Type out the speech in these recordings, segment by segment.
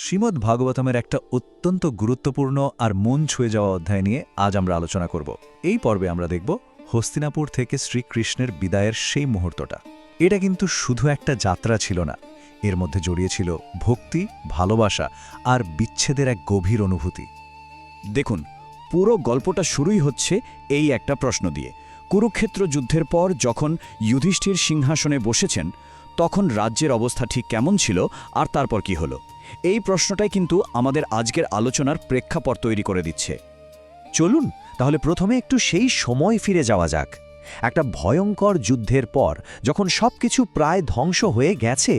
শ্রীমদ্ ভাগবতমের একটা অত্যন্ত গুরুত্বপূর্ণ আর মন ছুঁয়ে যাওয়া অধ্যায় নিয়ে আজ আমরা আলোচনা করব। এই পর্বে আমরা দেখব হস্তিনাপুর থেকে শ্রীকৃষ্ণের বিদায়ের সেই মুহূর্তটা। এটা কিন্তু শুধু একটা যাত্রা ছিল না, এর মধ্যে জড়িয়েছিল ভক্তি, ভালোবাসা আর বিচ্ছেদের এক গভীর অনুভূতি। দেখুন, পুরো গল্পটা শুরুই হচ্ছে এই একটা প্রশ্ন দিয়ে। কুরুক্ষেত্র যুদ্ধের পর যখন যুধিষ্ঠির সিংহাসনে বসেছেন, তখন রাজ্যের অবস্থা ঠিক কেমন ছিল আর তারপর কি হলো? এই প্রশ্নটাই কিন্তু আমাদের আজকের আলোচনার প্রেক্ষাপট তৈরি করে দিচ্ছে। চলুন তাহলে প্রথমে একটু সেই সময় ফিরে যাওয়া যাক। একটা ভয়ঙ্কর যুদ্ধের পর যখন সবকিছু প্রায় ধ্বংস হয়ে গেছে,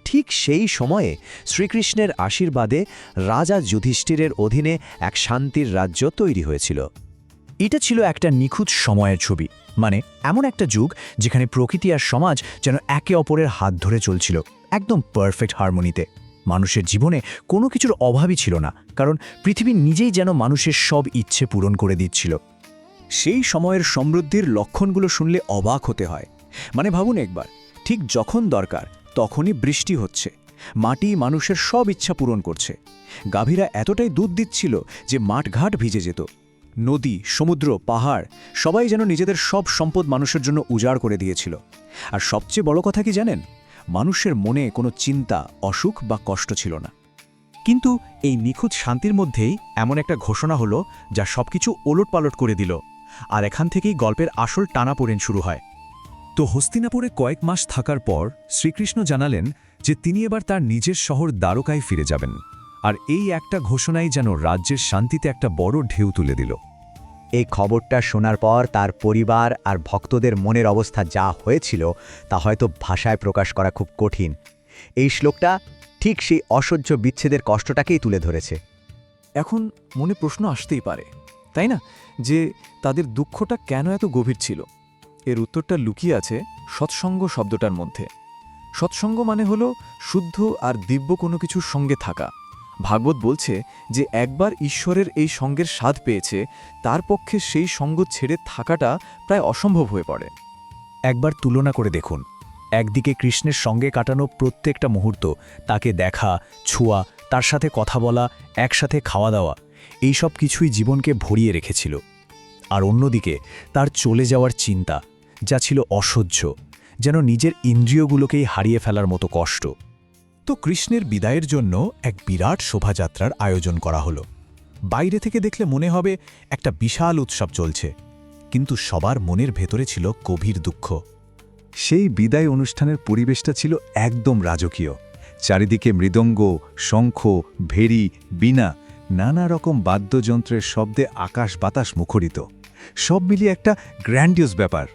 ঠিক সেই সময়ে শ্রীকৃষ্ণের আশীর্বাদে রাজা যুধিষ্ঠিরের অধীনে এক শান্তির রাজ্য তৈরি হয়েছিল। এটা ছিল একটা নিখুঁত সময়ের ছবি, মানে এমন একটা যুগ যেখানে প্রকৃতি আর সমাজ যেন একে অপরের হাত ধরে চলছিল, একদম পারফেক্ট হারমোনিতে। মানুষের জীবনে কোনো কিছুর অভাবই ছিল না, কারণ পৃথিবী নিজেই যেন মানুষের সব ইচ্ছে পূরণ করে দিচ্ছিল। সেই সময়ের সমৃদ্ধির লক্ষণগুলো শুনলে অবাক হতে হয়। মানে ভাবুন একবার, ঠিক যখন দরকার তখনই বৃষ্টি হচ্ছে, মাটি মানুষের সব ইচ্ছা পূরণ করছে, গাভীরা এতটাই দুধ দিচ্ছিল যে মাঠঘাট ভিজে যেত, নদী, সমুদ্র, পাহাড় সবাই যেন নিজেদের সব সম্পদ মানুষের জন্য উজাড় করে দিয়েছিল। আর সবচেয়ে বড় কথা কি জানেন? মানুষের মনে কোনো চিন্তা, অসুখ বা কষ্ট ছিল না। কিন্তু এই নিখুঁত শান্তির মধ্যেই এমন একটা ঘোষণা হলো যা সবকিছু ওলটপালট করে দিল। আর এখান থেকেই গল্পের আসল টানাপোড়েন শুরু হয়। তো হস্তিনাপুরে কয়েক মাস থাকার পর শ্রীকৃষ্ণ জানালেন যে তিনি এবার তার নিজের শহর দ্বারকায় ফিরে যাবেন। আর এই একটা ঘোষণাই যেন রাজ্যের শান্তিতে একটা বড় ঢেউ তুলে দিল। এই খবরটা শোনার পর তার পরিবার আর ভক্তদের মনের অবস্থা যা হয়েছিল তা হয়তো ভাষায় প্রকাশ করা খুব কঠিন। এই শ্লোকটা ঠিক সেই অসহ্য বিচ্ছেদের কষ্টটাকেই তুলে ধরেছে। এখন মনে প্রশ্ন আসতেই পারে, তাই না, যে তাদের দুঃখটা কেন এত গভীর ছিল? এর উত্তরটা লুকিয়ে আছে সৎসঙ্গ শব্দটার মধ্যে। সৎসঙ্গ মানে হলো শুদ্ধ আর দিব্য কোনো কিছুর সঙ্গে থাকা। ভাগবত বলছে যে একবার ঈশ্বরের এই সঙ্গের স্বাদ পেয়েছে, তার পক্ষে সেই সঙ্গ ছেড়ে থাকাটা প্রায় অসম্ভব হয়ে পড়ে। একবার তুলনা করে দেখুন, একদিকে কৃষ্ণের সঙ্গে কাটানো প্রত্যেকটা মুহূর্ত, তাকে দেখা, ছোঁয়া, তার সাথে কথা বলা, একসাথে খাওয়া দাওয়া, এই সব কিছুই জীবনকে ভরিয়ে রেখেছিল। আর অন্যদিকে তার চলে যাওয়ার চিন্তা, যা ছিল অসহ্য, যেন নিজের ইন্দ্রিয়গুলোকেই হারিয়ে ফেলার মতো কষ্ট। তো কৃষ্ণের বিদায়ের জন্য এক বিরাট শোভাযাত্রার আয়োজন করা হলো। বাইরে থেকে দেখলে মনে হবে একটা বিশাল উৎসব চলছে, কিন্তু সবার মনের ভেতরে ছিল গভীর দুঃখ। সেই বিদায় অনুষ্ঠানের পরিবেশটা ছিল একদম রাজকীয়। চারিদিকে মৃদঙ্গ, শঙ্খ, ভেরি, বীণা, নানা রকম বাদ্যযন্ত্রের শব্দে আকাশ বাতাস মুখরিত। সব মিলিয়ে একটা গ্র্যান্ডিয়াস ব্যাপার।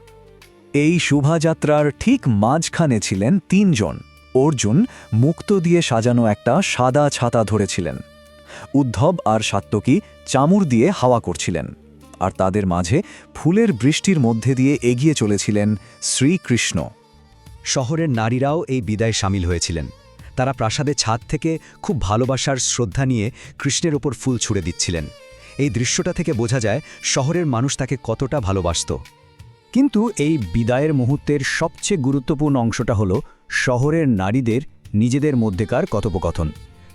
এই শোভাযাত্রার ঠিক মাঝখানে ছিলেন তিনজন। অর্জুন মুক্ত দিয়ে সাজানো একটা সাদা ছাতা ধরেছিলেন, উদ্ধব আর সাত্ত্বকী চামর দিয়ে হাওয়া করছিলেন, আর তাদের মাঝে ফুলের বৃষ্টির মধ্যে দিয়ে এগিয়ে চলেছিলেন শ্রীকৃষ্ণ। শহরের নারীরাও এই বিদায় সামিল হয়েছিলেন। তারা প্রাসাদের ছাদ থেকে খুব ভালোবাসার শ্রদ্ধা নিয়ে কৃষ্ণের ওপর ফুল ছুঁড়ে দিচ্ছিলেন। এই দৃশ্যটা থেকে বোঝা যায় শহরের মানুষ তাকে কতটা ভালোবাসত। কিন্তু এই বিদায়ের মুহূর্তের সবচেয়ে গুরুত্বপূর্ণ অংশটা হলো শহরের নারীদের নিজেদের মধ্যেকার কথোপকথন।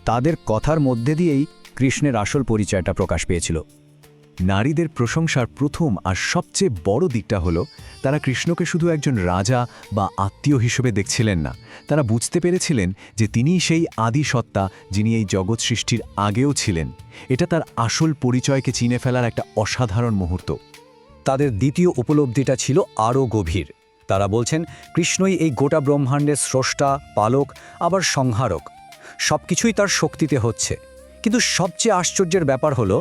তাদের কথার মধ্যে দিয়েই কৃষ্ণের আসল পরিচয়টা প্রকাশ পেয়েছিল। নারীদের প্রশংসার প্রথম আর সবচেয়ে বড় দিকটা হলো, তারা কৃষ্ণকে শুধু একজন রাজা বা আত্মীয় হিসেবে দেখছিলেন না, তারা বুঝতে পেরেছিলেন যে তিনিই সেই আদি সত্তা যিনি এই জগৎ সৃষ্টির আগেও ছিলেন। এটা তার আসল পরিচয়কে চিনে ফেলার একটা অসাধারণ মুহূর্ত। তাদের দ্বিতীয় উপলব্ধিটা ছিল আরও গভীর। তারা বলছেন কৃষ্ণই এই গোটা ব্রহ্মাণ্ডের স্রষ্টা, পালক, আবার সংহারক। সব কিছুই তার শক্তিতে হচ্ছে। কিন্তু সবচেয়ে আশ্চর্যের ব্যাপার হলো,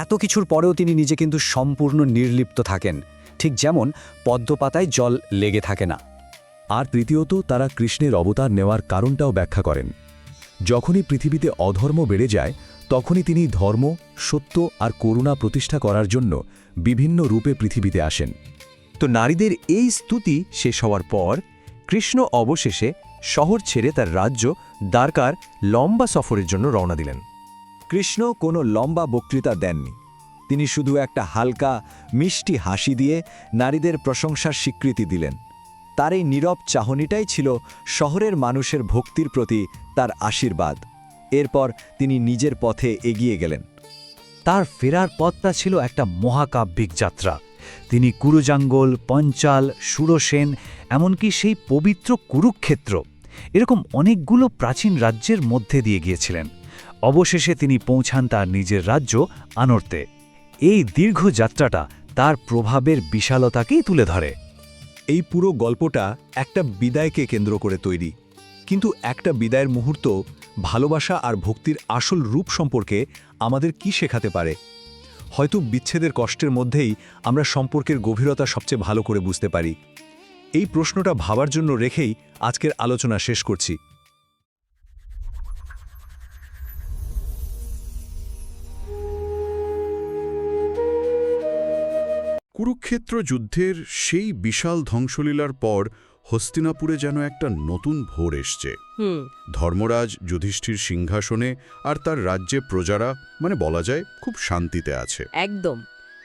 এত কিছুর পরেও তিনি নিজে কিন্তু সম্পূর্ণ নির্লিপ্ত থাকেন, ঠিক যেমন পদ্মপাতায় জল লেগে থাকে না। আর তৃতীয়ত, তারা কৃষ্ণের অবতার নেওয়ার কারণটাও ব্যাখ্যা করেন। যখনই পৃথিবীতে অধর্ম বেড়ে যায়, তখনই তিনি ধর্ম, সত্য আর করুণা প্রতিষ্ঠা করার জন্য বিভিন্ন রূপে পৃথিবীতে আসেন। তো নারীদের এই স্তুতি শেষ হওয়ার পর কৃষ্ণ অবশেষে শহর ছেড়ে তার রাজ্য দ্বারকার লম্বা সফরের জন্য রওনা দিলেন। কৃষ্ণ কোনো লম্বা বক্তৃতা দেননি। তিনি শুধু একটা হালকা, মিষ্টি হাসি দিয়ে নারীদের প্রশংসার স্বীকৃতি দিলেন। তার এই নীরব চাহনিটাই ছিল শহরের মানুষের ভক্তির প্রতি তার আশীর্বাদ। এরপর তিনি নিজের পথে এগিয়ে গেলেন। তার ফেরার পথটা ছিল একটা মহাকাব্যিক যাত্রা। তিনি কুরুজাঙ্গল, পঞ্চাল, সুরসেন, এমনকি সেই পবিত্র কুরুক্ষেত্র, এরকম অনেকগুলো প্রাচীন রাজ্যের মধ্যে দিয়ে গিয়েছিলেন। অবশেষে তিনি পৌঁছান তার নিজের রাজ্য আনর্তে। এই দীর্ঘ যাত্রাটা তার প্রভাবের বিশালতাকেই তুলে ধরে। এই পুরো গল্পটা একটা বিদায়কে কেন্দ্র করে তৈরি, কিন্তু একটা বিদায়ের মুহূর্ত ভালোবাসা আর ভক্তির আসল রূপ সম্পর্কে আমাদের কি শেখাতে পারে? হয়তো বিচ্ছেদের কষ্টের মধ্যেই আমরা সম্পর্কের গভীরতা সবচেয়ে ভালো করে বুঝতে পারি। এই প্রশ্নটা ভাবার জন্য রেখেই আজকের আলোচনা শেষ করছি। কুরুক্ষেত্র যুদ্ধের সেই বিশাল ধ্বংসলীলার পর হস্তিনাপুরে যেন একটা নতুন ভোর এসছে। ধর্মরাজ যুধিষ্ঠির সিংহাসনে আর তার রাজ্যে প্রজারা, মানে বলা যায়, খুব শান্তিতে আছে। একদম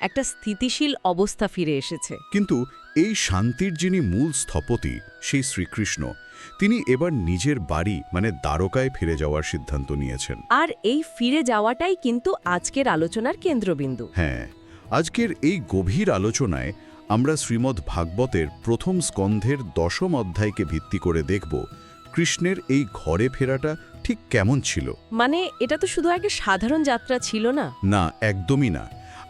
একটা স্থিতিশীল অবস্থা ফিরে এসেছে। কিন্তু এই শান্তির যিনি মূল স্থপতি, সেই শ্রীকৃষ্ণ, তিনি এবার নিজের বাড়ি মানে দ্বারকায় ফিরে যাওয়ার সিদ্ধান্ত নিয়েছেন। আর এই ফিরে যাওয়াটাই কিন্তু আজকের আলোচনার কেন্দ্রবিন্দু। হ্যাঁ, আজকের এই গভীর আলোচনায় আমরা শ্রীমদ্ ভাগবতের প্রথম স্কন্ধের 10ম অধ্যায়কে ভিত্তি করে দেখব কৃষ্ণের এই ঘরে ফেরাটা ঠিক কেমন ছিল। মানে এটা তো শুধু একটা সাধারণ যাত্রা ছিল না। না, একদমই না।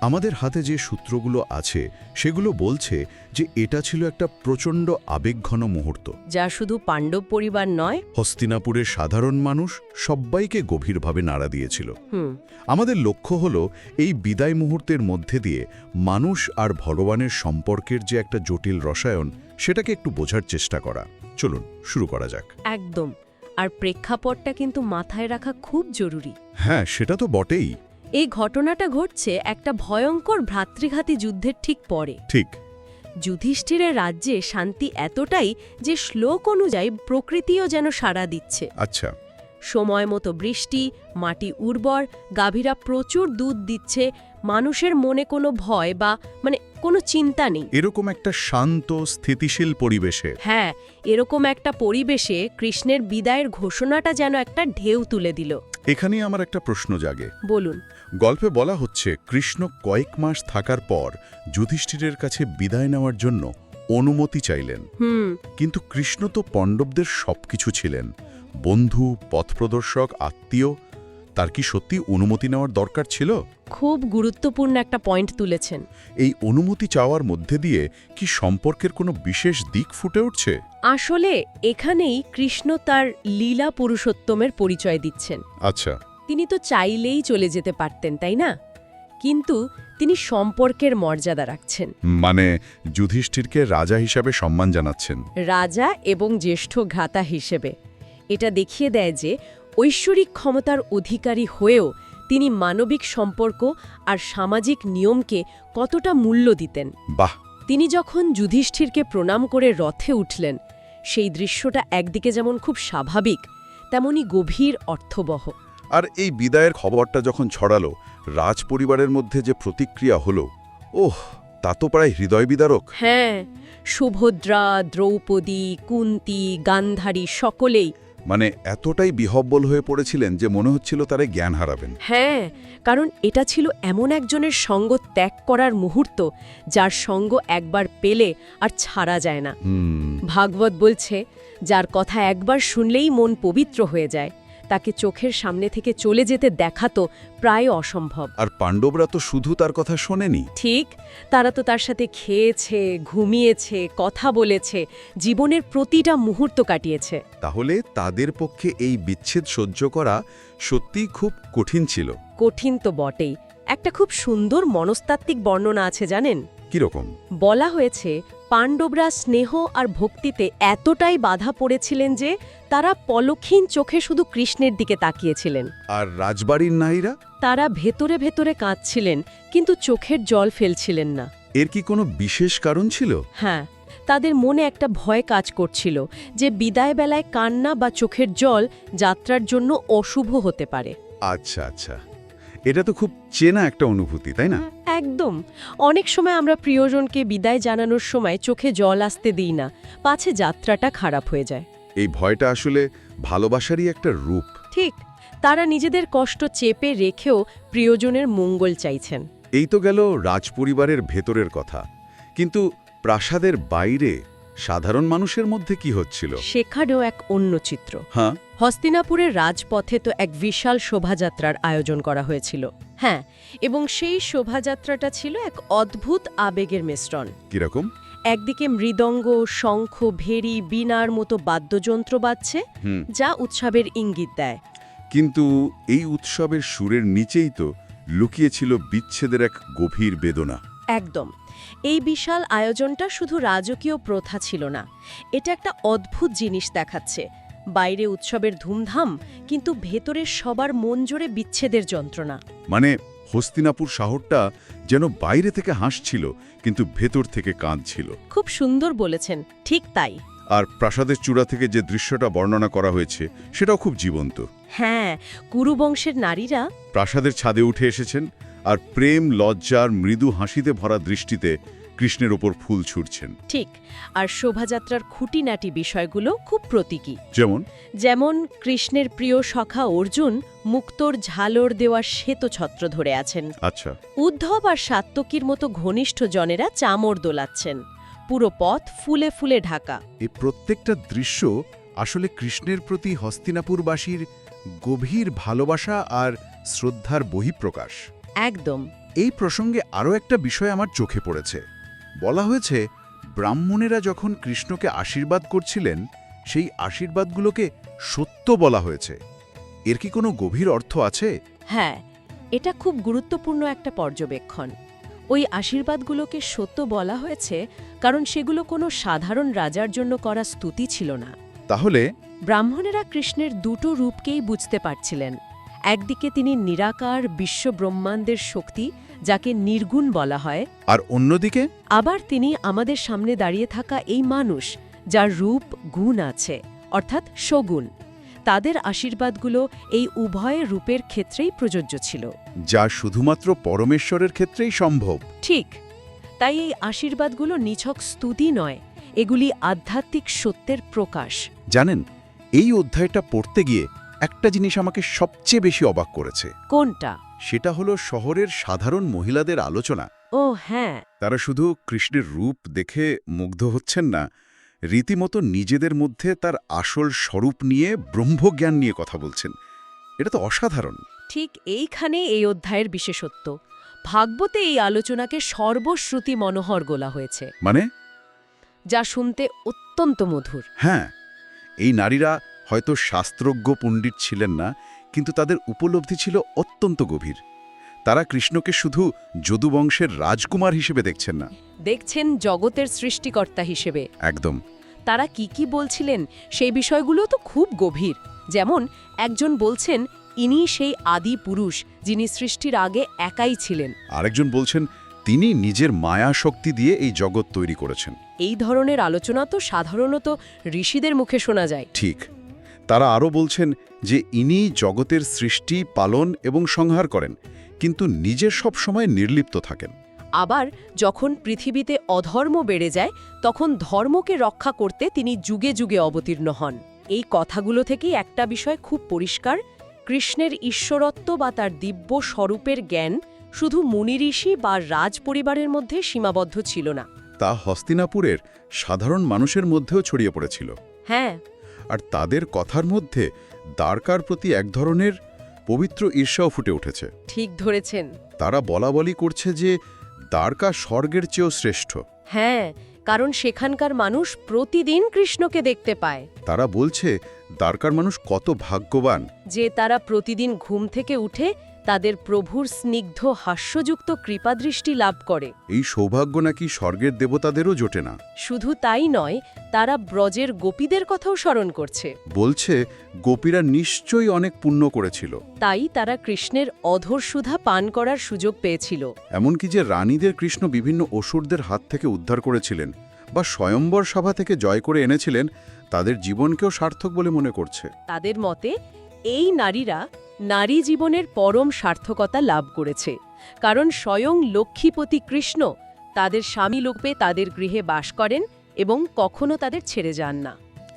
আমাদের হাতে যে সূত্রগুলো আছে সেগুলো বলছে যে এটা ছিল একটা প্রচণ্ড আবেগঘন মুহূর্ত, যা শুধু পাণ্ডব পরিবার নয়, হস্তিনাপুরের সাধারণ মানুষ সবাইকে গভীরভাবে নাড়া দিয়েছিল। হুম আমাদের লক্ষ্য হলো এই বিদায় মুহূর্তের মধ্যে দিয়ে মানুষ আর ভগবানের সম্পর্কের যে একটা জটিল রসায়ন, সেটাকে একটু বোঝার চেষ্টা করা। চলুন শুরু করা যাক। একদম। আর প্রেক্ষাপটটা কিন্তু মাথায় রাখা খুব জরুরি। হ্যাঁ, সেটা তো বটেই। এই ঘটনাটা ঘটছে একটা ভয়ঙ্কর ভ্রাতৃঘাতী যুদ্ধের ঠিক পরে। ঠিক। যুধিষ্ঠিরের রাজ্যে শান্তি এতটাই যে শ্লোক অনুযায়ী প্রকৃতিও যেন সাড়া দিচ্ছে। আচ্ছা। সময় মতো বৃষ্টি, মাটি উর্বর, গাভীরা প্রচুর দুধ দিচ্ছে, মানুষের মনে কোনো ভয় বা কোনো চিন্তা নেই। এরকম একটা শান্ত স্থিতিশীল পরিবেশে হ্যাঁ, এরকম একটা পরিবেশে কৃষ্ণের বিদায়ের ঘোষণাটা যেন একটা ঢেউ তুলে দিল। এখানেই আমার একটা প্রশ্ন জাগে। বলুন। গল্পে বলা হচ্ছে কৃষ্ণ কয়েক মাস থাকার পর যুধিষ্ঠিরের কাছে বিদায় নেওয়ার জন্য অনুমতি চাইলেন। কিন্তু কৃষ্ণ তো পাণ্ডবদের সবকিছু ছিলেন, বন্ধু, পথপ্রদর্শক, আত্মীয়। তার কি সত্যি অনুমতি নেওয়ার দরকার ছিল? খুব গুরুত্বপূর্ণ একটা পয়েন্ট তুলেছেন। এই অনুমতি চাওয়ার মধ্যে দিয়ে কি সম্পর্কের কোনো বিশেষ দিক ফুটে উঠছে? আসলে এখানেই কৃষ্ণ তার লীলা পুরুষোত্তমের পরিচয় দিচ্ছেন। আচ্ছা। তিনি তো চাইলেই চলে যেতে পারতেন, তাই না? কিন্তু তিনি সম্পর্কের মর্যাদা রাখছেন। মানে যুধিষ্ঠিরকে রাজা হিসাবে সম্মান জানাচ্ছেন। রাজা এবং জ্যেষ্ঠ ভ্রাতা হিসেবে। এটা দেখিয়ে দেয় যে ঐশ্বরিক ক্ষমতার অধিকারী হয়েও তিনি মানবিক সম্পর্ক আর সামাজিক নিয়মকে কতটা মূল্য দিতেন। বাহ। তিনি যখন যুধিষ্ঠিরকে প্রণাম করে রথে উঠলেন, সেই দৃশ্যটা একদিকে যেমন খুব স্বাভাবিক, তেমনি গভীর অর্থবহ। আর এই বিদায়ের খবরটা যখন ছড়ালো, রাজ পরিবারের মধ্যে যে প্রতিক্রিয়া হলো, ওহ, তা তো প্রায় হৃদয় বিদারক। হ্যাঁ, সুভদ্রা, দ্রৌপদী, কুন্তি, গান্ধারী সকলেই মানে এতটাই বিহ্বল হয়ে পড়েছিলেন যে মনে হচ্ছিল তারা জ্ঞান হারাবেন। হ্যাঁ, কারণ এটা ছিল এমন একজনের সঙ্গ ত্যাগ করার মুহূর্ত যার সঙ্গ একবার পেলে আর ছাড়া যায় না। ভাগবত বলছে, যার কথা একবার শুনলেই মন পবিত্র হয়ে যায়, তাকে চোখের সামনে থেকে চলে যেতে দেখা তো প্রায় অসম্ভব। আর পাণ্ডবরা তো শুধু তার কথা শোনেনি। ঠিক, তারা তো তার সাথে খেয়েছে, ঘুমিয়েছে, কথা বলেছে, জীবনের প্রতিটা মুহূর্ত কাটিয়েছে। তাহলে তাদের পক্ষে এই বিচ্ছেদ সহ্য করা সত্যিই খুব কঠিন ছিল। কঠিন তো বটেই। একটা খুব সুন্দর মনস্তাত্ত্বিক বর্ণনা আছে, জানেন? কিরকম? বলা হয়েছে পাণ্ডবরা স্নেহ আর ভক্তিতে এতটাই বাধা পড়েছিলেন যে তারা পলক্ষীন চোখে শুধু কৃষ্ণের দিকে তাকিয়েছিলেন। আর রাজবাড়ির নারীরা? তারা ভেতরে ভেতরে কাঁদছিলেন, কিন্তু চোখের জল ফেলছিলেন না। এর কি কোনো বিশেষ কারণ ছিল? হ্যাঁ, তাদের মনে একটা ভয় কাজ করছিল যে বিদায় বেলায় কান্না বা চোখের জল যাত্রার জন্য অশুভ হতে পারে। আচ্ছা আচ্ছা, এটা তো খুব চেনা একটা অনুভূতি, তাই না? একদম। অনেক সময় আমরা প্রিয়জনকে বিদায় জানানোর সময় চোখে জল আসতে দিই না, পাছে যাত্রাটা খারাপ হয়ে যায়। এই ভয়টা আসলে ভালোবাসারই একটা রূপ। ঠিক, তারা নিজেদের কষ্ট চেপে রেখেও প্রিয়জনের মঙ্গল চাইছেন। এই তো গেল রাজপরিবারের ভেতরের কথা, কিন্তু প্রাসাদের বাইরে সাধারণ মানুষের মধ্যে কি হচ্ছিল? সেখানেও এক অন্য চিত্র। হ্যাঁ, হস্তিনাপুরের রাজপথে তো এক বিশাল শোভাযাত্রার আয়োজন করা হয়েছিল। হ্যাঁ, এবং সেই শোভাযাত্রাটা ছিল এক অদ্ভুত আবেগের মিশ্রণ। কিরকম? একদিকে মৃদঙ্গ, শঙ্খ, ভেরি, বীণার মতো বাদ্যযন্ত্র বাজছে, যা উৎসবের ইঙ্গিত দেয়। কিন্তু এই উৎসবের সুরের নিচেই তো লুকিয়েছিল বিচ্ছেদের এক গভীর বেদনা। একদম। এই বিশাল আয়োজনটা শুধু রাজকীয় প্রথা ছিল না, এটা একটা অদ্ভুত জিনিস দেখাচ্ছে। বাইরে উৎসবের ধুমধাম, কিন্তু ভেতরে সবার মন জোরে বিচ্ছেদের যন্ত্রণা। মানে হস্তিনাপুর শহরটা যেন বাইরে থেকে হাসছিল, কিন্তু ভেতর থেকে কাঁদছিল। খুব সুন্দর বলেছেন, ঠিক তাই। আর প্রাসাদের চূড়া থেকে যে দৃশ্যটা বর্ণনা করা হয়েছে সেটাও খুব জীবন্ত। হ্যাঁ, কুরুবংশের নারীরা প্রাসাদের ছাদে উঠে এসেছেন আর প্রেম, লজ্জার মৃদু হাসিতে ভরা দৃষ্টিতে কৃষ্ণের ওপর ফুল ছুঁড়ছেন। ঠিক। আর শোভাযাত্রার খুঁটিনাটি বিষয়গুলো খুব প্রতীকী। যেমন কৃষ্ণের প্রিয় সখা অর্জুন মুক্তোর ঝালর দেওয়া শ্বেতছত্র ধরে আছেন। আচ্ছা, উদ্ধব আর সাত্তকীর মতো ঘনিষ্ঠ জনেরা চামর দোলাচ্ছেন। পুরো পথ ফুলে ফুলে ঢাকা। এই প্রত্যেকটা দৃশ্য আসলে কৃষ্ণের প্রতি হস্তিনাপুরবাসীর গভীর ভালোবাসা আর শ্রদ্ধার বহিঃপ্রকাশ। একদম। এই প্রসঙ্গে আরও একটা বিষয় আমার চোখে পড়েছে। বলা হয়েছে ব্রাহ্মণেরা যখন কৃষ্ণকে আশীর্বাদ করছিলেন, সেই আশীর্বাদগুলোকে সত্য বলা হয়েছে। এর কি কোনো গভীর অর্থ আছে? হ্যাঁ, এটা খুব গুরুত্বপূর্ণ একটা পর্যবেক্ষণ। ওই আশীর্বাদগুলোকে সত্য বলা হয়েছে কারণ সেগুলো কোনো সাধারণ রাজার জন্য করা স্তুতি ছিল না। তাহলে ব্রাহ্মণেরা কৃষ্ণের দুটো রূপকেই বুঝতে পারছিলেন। একদিকে তিনি নিরাকার বিশ্বব্রহ্মাণ্ডের শক্তি, যাকে নির্গুণ বলা হয়, আর অন্যদিকে আবার তিনি আমাদের সামনে দাঁড়িয়ে থাকা এই মানুষ, যার রূপ গুণ আছে, অর্থাৎ সগুণ। তাদের আশীর্বাদগুলো এই উভয় রূপের ক্ষেত্রেই প্রযোজ্য ছিল, যা শুধুমাত্র পরমেশ্বরের ক্ষেত্রেই সম্ভব। ঠিক। তাই এই আশীর্বাদগুলো নিছক স্তুতি নয়, এগুলি আধ্যাত্মিক সত্যের প্রকাশ। জানেন, এই অধ্যায়টা পড়তে গিয়ে একটা জিনিস আমাকে সবচেয়ে বেশি অবাক করেছে। কোনটা? সেটা হলো শহরের সাধারণ মহিলাদের আলোচনা। ও হ্যাঁ, তারা শুধু কৃষ্ণের রূপ দেখে মুগ্ধ হচ্ছেন না, রীতিমতো নিজেদের মধ্যে তার আসল স্বরূপ নিয়ে, ব্রহ্মজ্ঞান নিয়ে কথা বলছেন। এটা তো অসাধারণ। ঠিক এইখানে এই অধ্যায়ের বিশেষত্ব। ভাগবতে এই আলোচনাকে সর্বশ্রুতি মনোহর গোলা হয়েছে, মানে যা শুনতে অত্যন্ত মধুর। হ্যাঁ, এই নারীরা হয়তো শাস্ত্রজ্ঞ পণ্ডিত ছিলেন না, কিন্তু তাদের উপলব্ধি ছিল অত্যন্ত গভীর। তারা কৃষ্ণকে শুধু যদুবংশের রাজকুমার হিসেবে দেখছেন না, দেখছেন জগতের সৃষ্টিকর্তা হিসেবে। একদম। তারা কি কি বলছিলেন সেই বিষয়গুলো তো খুব গভীর। যেমন একজন বলছেন ইনি সেই আদি পুরুষ যিনি সৃষ্টির আগে একাই ছিলেন। আরেকজন বলছেন তিনি নিজের মায়া শক্তি দিয়ে এই জগৎ তৈরি করেছেন। এই ধরনের আলোচনা তো সাধারণত ঋষিদের মুখে শোনা যায়। ঠিক। তারা আরও বলছেন যে ইনি জগতের সৃষ্টি, পালন এবং সংহার করেন, কিন্তু নিজে সব সময় নির্লিপ্ত থাকেন। আবার যখন পৃথিবীতে অধর্ম বেড়ে যায়, তখন ধর্মকে রক্ষা করতে তিনি যুগে যুগে অবতীর্ণ হন। এই কথাগুলো থেকেই একটা বিষয় খুব পরিষ্কার: কৃষ্ণের ঈশ্বরত্ব বা তার দিব্য স্বরূপের জ্ঞান শুধু মুনি ঋষি বা রাজ পরিবারের মধ্যে সীমাবদ্ধ ছিল না, তা হস্তিনাপুরের সাধারণ মানুষের মধ্যেও ছড়িয়ে পড়েছিল। হ্যাঁ, আর তাদের কথার মধ্যে দ্বারকার প্রতি এক ধরনের পবিত্র ঈর্ষাও ফুটে উঠেছে। ঠিক ধরেছেন। তারা বলাবলি করছে যে দ্বারকা স্বর্গের চেয়েও শ্রেষ্ঠ। হ্যাঁ, কারণ সেখানকার মানুষ প্রতিদিন কৃষ্ণকে দেখতে পায়। তারা বলছে দ্বারকার মানুষ কত ভাগ্যবান যে তারা প্রতিদিন ঘুম থেকে উঠে তাদের প্রভুর স্নিগ্ধ হাস্যযুক্ত কৃপাদৃষ্টি লাভ করে। এই সৌভাগ্য নাকি স্বর্গের দেবতাদেরও জোটে না। শুধু তাই নয়, তারা ব্রজের গোপীদের কথাও স্মরণ করছে। বলছে গোপীরা নিশ্চয়ই অনেক পুণ্য করেছিল, তাই তারা কৃষ্ণের অধর সুধা পান করার সুযোগ পেয়েছিল। এমনকি যে রানীদের কৃষ্ণ বিভিন্ন অসুরদের হাত থেকে উদ্ধার করেছিলেন বা স্বয়ম্বর সভা থেকে জয় করে এনেছিলেন, তাদের জীবনকেও সার্থক বলে মনে করছে। তাদের মতে এই নারীরা নারী জীবনের পরম সার্থকতা লাভ করেছে, কারণ স্বয়ং লক্ষ্মীপতি কৃষ্ণ তাদের স্বামী লোপে তাদের গৃহে বাস করেন এবং কখনো তাদের ছেড়ে যান না।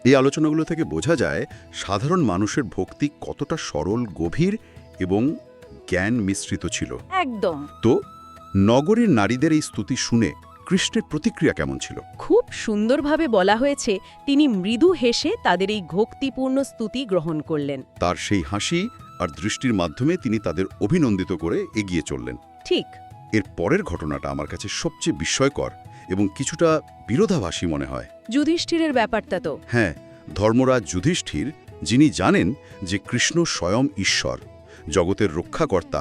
এই আলোচনাগুলো থেকে বোঝা যায় সাধারণ মানুষের ভক্তি কতটা সরল, গভীর এবং জ্ঞান মিশ্রিত ছিল। একদম। তো নগরীর নারীদের এই স্তুতি শুনে কৃষ্ণের প্রতিক্রিয়া কেমন ছিল? খুব সুন্দরভাবে বলা হয়েছে, তিনি মৃদু হেসে তাদের এই ভক্তিপূর্ণ স্তুতি গ্রহণ করলেন। তার সেই হাসি আর দৃষ্টির মাধ্যমে তিনি তাদের অভিনন্দিত করে এগিয়ে চললেন। ঠিক। এর পরের ঘটনাটা আমার কাছে সবচেয়ে বিস্ময়কর এবং কিছুটা বিরোধাভাসী মনে হয়। যুধিষ্ঠিরের ব্যাপারটা তো। হ্যাঁ, ধর্মরাজ যুধিষ্ঠির, যিনি জানেন যে কৃষ্ণ স্বয়ং ঈশ্বর, জগতের রক্ষাকর্তা,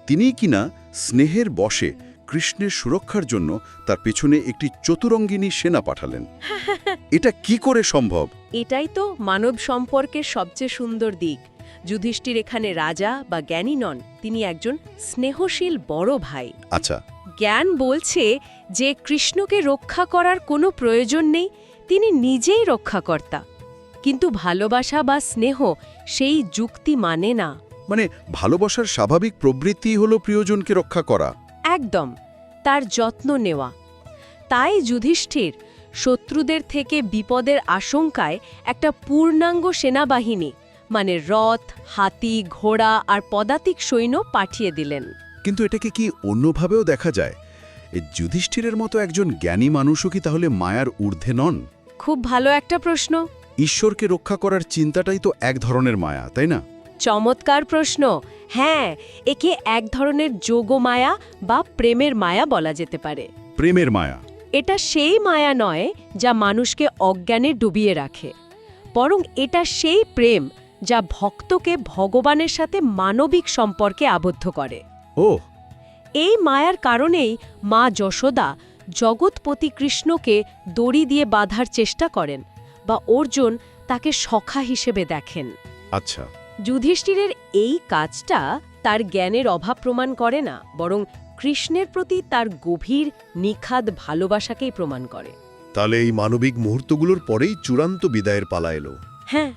তিনিই কিনা স্নেহের বশে কৃষ্ণের সুরক্ষার জন্য তার পেছনে একটি চতুরঙ্গিনী সেনা পাঠালেন। এটা কি করে সম্ভব? এটাই তো মানব সম্পর্কের সবচেয়ে সুন্দর দিক। যুধিষ্ঠির এখানে রাজা বা জ্ঞানী নন, তিনি একজন স্নেহশীল বড় ভাই। আচ্ছা, জ্ঞান বলছে যে কৃষ্ণকে রক্ষা করার কোনো প্রয়োজন নেই, তিনি নিজেই রক্ষাকর্তা। কিন্তু ভালোবাসা বা স্নেহ সেই যুক্তি মানে না। মানে ভালোবাসার স্বাভাবিক প্রবৃত্তি হলো প্রিয়জনকে রক্ষা করা। একদম, তার যত্ন নেওয়া। তাই যুধিষ্ঠির শত্রুদের থেকে বিপদের আশঙ্কায় একটা পূর্ণাঙ্গ সেনাবাহিনী, মানে রথ, হাতি, ঘোড়া আর পদাতিক সৈন্য পাঠিয়ে দিলেন। কিন্তু এটাকে কি অন্যভাবেও দেখা যায়? এই যুধিষ্ঠিরের মতো একজন জ্ঞানী মানুষও কি তাহলে মায়ার ঊর্ধ্বে নন? খুব ভালো একটা প্রশ্ন। ঈশ্বরকে রক্ষা করার চিন্তাটাই তো এক ধরনের মায়া, তাই না? চমৎকার প্রশ্ন। হ্যাঁ, একে এক ধরনের যোগমায়া বা প্রেমের মায়া বলা যেতে পারে। প্রেমের মায়া। এটা সেই মায়া নয় যা মানুষকে অজ্ঞানে ডুবিয়ে রাখে, বরং এটা সেই প্রেম যা ভক্তকে ভগবানের সাথে মানবিক সম্পর্কে আবদ্ধ করে। ও, এই মায়ার কারণেই মা যশোদা জগৎপতি কৃষ্ণকে দড়ি দিয়ে বাঁধার চেষ্টা করেন, বা অর্জুন তাকে সখা হিসেবে দেখেন। আচ্ছা। যুধিষ্ঠিরের এই কাজটা তার জ্ঞানের অভাব প্রমাণ করে না, বরং কৃষ্ণের প্রতি তার গভীর নিখাদ ভালোবাসাকেই প্রমাণ করে। তাহলে এই মানবিক মুহূর্তগুলোর পরেই চূড়ান্ত বিদায়ের পালা এলো। হ্যাঁ,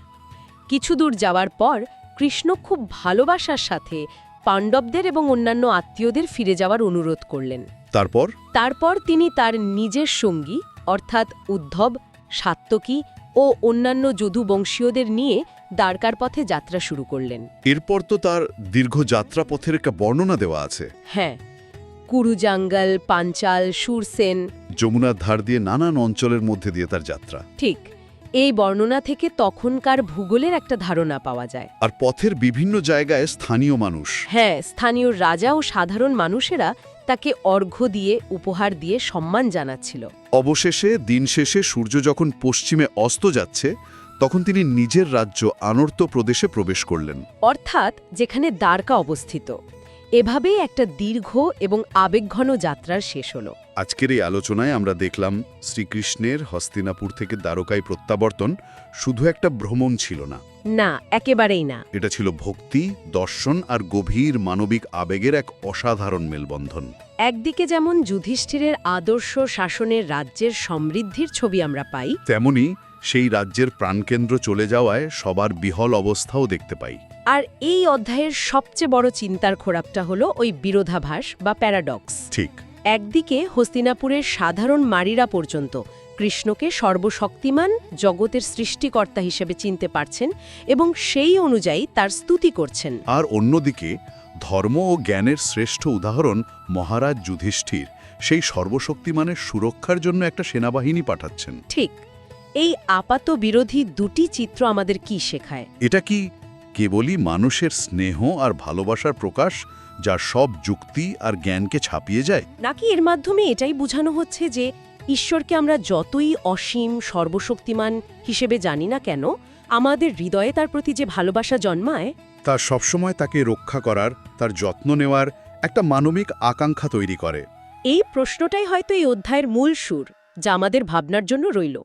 কিছু দূর যাওয়ার পর কৃষ্ণ খুব ভালোবাসার সাথে পাণ্ডবদের এবং অন্যান্য আত্মীয়দের ফিরে যাওয়ার অনুরোধ করলেন। তারপর তিনি তার নিজের সঙ্গী অর্থাৎ উদ্ধব, সাত্যকী ও অন্যান্য যদুবংশীয়দের নিয়ে দ্বারকার পথে যাত্রা শুরু করলেন। এরপর তো তার দীর্ঘ যাত্রাপথের একটা বর্ণনা দেওয়া আছে। হ্যাঁ, কুরুজাঙ্গল, পাঞ্চাল, সুরসেন, যমুনার ধার দিয়ে নানান অঞ্চলের মধ্যে দিয়ে তার যাত্রা। ঠিক। এই বর্ণনা থেকে তখনকার ভূগোলের একটা ধারণা পাওয়া যায়। আর পথের বিভিন্ন জায়গায় স্থানীয় মানুষ, হ্যাঁ, স্থানীয় রাজা ও সাধারণ মানুষেরা তাকে অর্ঘ্য দিয়ে, উপহার দিয়ে সম্মান জানাচ্ছিল। অবশেষে দিন শেষে সূর্য যখন পশ্চিমে অস্ত যাচ্ছে, তখন তিনি নিজের রাজ্য আনর্ত প্রদেশে প্রবেশ করলেন, অর্থাৎ যেখানে দ্বারকা অবস্থিত। এভাবেই একটা দীর্ঘ এবং আবেগঘন যাত্রার শেষ হল। আজকের এই আলোচনায় আমরা দেখলাম শ্রীকৃষ্ণের হস্তিনাপুর থেকে দ্বারকায় প্রত্যাবর্তন শুধু একটা ভ্রমণ ছিল না। না, একেবারেই না। এটা ছিল ভক্তি, দর্শন আর গভীর মানবিক আবেগের এক অসাধারণ মেলবন্ধন। একদিকে যেমন যুধিষ্ঠিরের আদর্শ শাসনের রাজ্যের সমৃদ্ধির ছবি আমরা পাই, তেমনি সেই রাজ্যের প্রাণকেন্দ্র চলে যাওয়ায় সবার বিহল অবস্থাও দেখতে পাই। আর এই অধ্যায়ের সবচেয়ে বড় চিন্তার খোরাকটা হলো ওই বিরোধাভাস বা প্যারাডক্স। ঠিক। একদিকে হস্তিনাপুরের সাধারণ মারিরা পর্যন্ত কৃষ্ণকে সর্বশক্তিমান জগতের সৃষ্টিকর্তা হিসেবে চিনতে পারছেন এবং সেই অনুযায়ী তার স্তুতি করছেন। আর অন্যদিকে ধর্ম ও জ্ঞানের শ্রেষ্ঠ উদাহরণ মহারাজ যুধিষ্ঠির সেই সর্বশক্তিমানের সুরক্ষার জন্য একটা সেনাবাহিনী পাঠাচ্ছেন। ঠিক। এই আপাত বিরোধী দুটি চিত্র আমাদের কি শেখায়? এটা কি কেবলই মানুষের স্নেহ আর ভালোবাসার প্রকাশ, যা সব যুক্তি আর জ্ঞানকে ছাপিয়ে যায়? নাকি এর মাধ্যমে এটাই বোঝানো হচ্ছে যে ঈশ্বরকে আমরা যতই অসীম, সর্বশক্তিমান হিসেবে জানি না কেন, আমাদের হৃদয়ে তার প্রতি যে ভালোবাসা জন্মায়, তা সবসময় তাকে রক্ষা করার, তার যত্ন নেওয়ার একটা মানবিক আকাঙ্ক্ষা তৈরি করে? এই প্রশ্নটাই হয়তো এই অধ্যায়ের মূল সুর, যা আমাদের ভাবনার জন্য রইল।